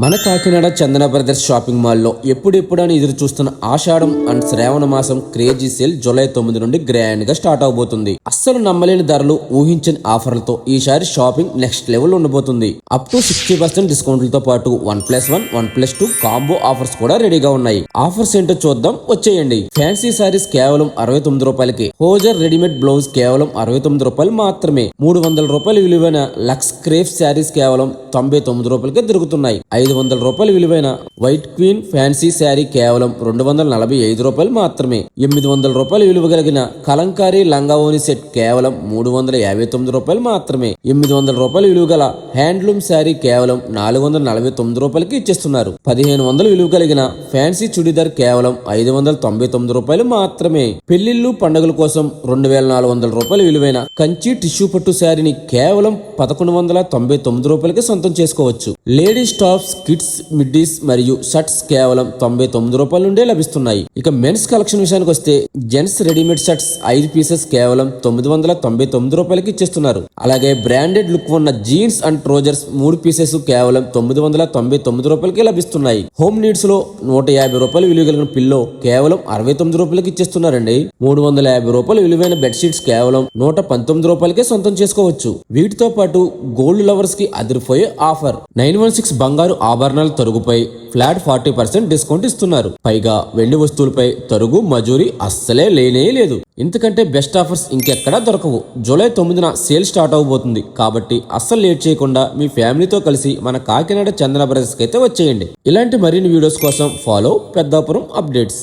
మన కాకినాడ చందన brothers shopping మాల్లో ఎప్పుడెప్పుడని ఎదురు చూస్తున్న ఆషాఢం అండ్ శ్రావణ మాసం క్రేజీ సేల్ జూలై 9 నుండి గ్రాండ్ గా స్టార్ట్ అవబోతుంది. అస్సలు నమ్మలేని ధరలు, ఊహించని ఆఫర్లతో ఈసారి షాపింగ్ నెక్స్ట్ లెవెల్ ఉండబోతుంది. అప్ టు 60% డిస్కౌంట్లతో పాటు 1+1, 1+2 కాంబో ఆఫర్స్ కూడా రెడీగా ఉన్నాయి. ఆఫర్స్ ఏంటో చూద్దాం, వచ్చేయండి. ఫ్యాన్సీ సారీస్ కేవలం 69 రూపాయలకి, హోజర్ రెడీమేడ్ బ్లౌజ్ కేవలం 69 రూపాయలు మాత్రమే. 300 రూపాయల విలువైన లక్స్ క్రేఫ్ శారీస్ కేవలం 99 రూపాయలకే దొరుకుతున్నాయి. 500 రూపాయల విలువైన వైట్ క్వీన్ ఫ్యాన్సీ శారీ కేవలం 245 రూపాయలు మాత్రమే. 800 రూపాయల విలువ కలిగిన కలంకారీ లంగావోని సెట్ కేవలం 359 రూపాయలు మాత్రమే. 800 రూపాయల విలువ గల హ్యాండ్లూమ్ శారీ కేవలం 449 రూపాయలకి ఇచ్చేస్తున్నారు. 1500 విలువ కలిగిన ఫ్యాన్సీ చుడిదార్ కేవలం 599 రూపాయలు మాత్రమే. పెళ్లిళ్లు పండుగల కోసం 2400 రూపాయల విలువైన కంచి టిష్యూ పట్టు శారీని కేవలం 1199 రూపాయలకి సొంతం చేసుకోవచ్చు. లేడీస్ టాప్స్, కిడ్స్ మిడ్డీస్ మరియు షర్ట్స్ కేవలం 99 రూపాయల నుండే లభిస్తున్నాయి. ఇక మెన్స్ కలెక్షన్ విషయానికి వస్తే జెంట్స్ రెడీమేడ్ షర్ట్స్ 5 పీసెస్ కేవలం 999 రూపాయలకి ఇచ్చేస్తున్నారు. అలాగే బ్రాండెడ్ లుక్ ఉన్న జీన్స్ అండ్ ట్రోజర్స్ 3 పీసెస్ కేవలం 999 రూపాయలకి లభిస్తున్నాయి. హోమ్ నీడ్స్ లో 150 రూపాయలు విలువ కలిగిన పిల్లో కేవలం 69 రూపాయలకి ఇచ్చేస్తున్నారండి. 350 రూపాయలు విలువైన బెడ్షీట్స్ కేవలం 119 రూపాయలకే సొంతం చేసుకోవచ్చు. వీటితో పాటు గోల్డ్ లవర్స్ కి అదిరిపోయే ఆఫర్ 916 బంగారు ఆభరణాల తరుగుపై ఫ్లాట్ 40% డిస్కౌంట్ ఇస్తున్నారు. పైగా వెండి వస్తువులపై తరుగు మజూరీ అస్సలే లేనే లేదు. ఇంతకంటే బెస్ట్ ఆఫర్స్ ఇంకెక్కడా దొరకవు. జూలై 9న సేల్ స్టార్ట్ అవబోతుంది కాబట్టి అస్సలు లేట్ చేయకుండా మీ ఫ్యామిలీతో కలిసి మన కాకినాడ చందన బ్రదర్స్ కి అయితే వచ్చేయండి. ఇలాంటి మరిన్ని వీడియోస్ కోసం ఫాలో పెద్దాపురం అప్డేట్స్.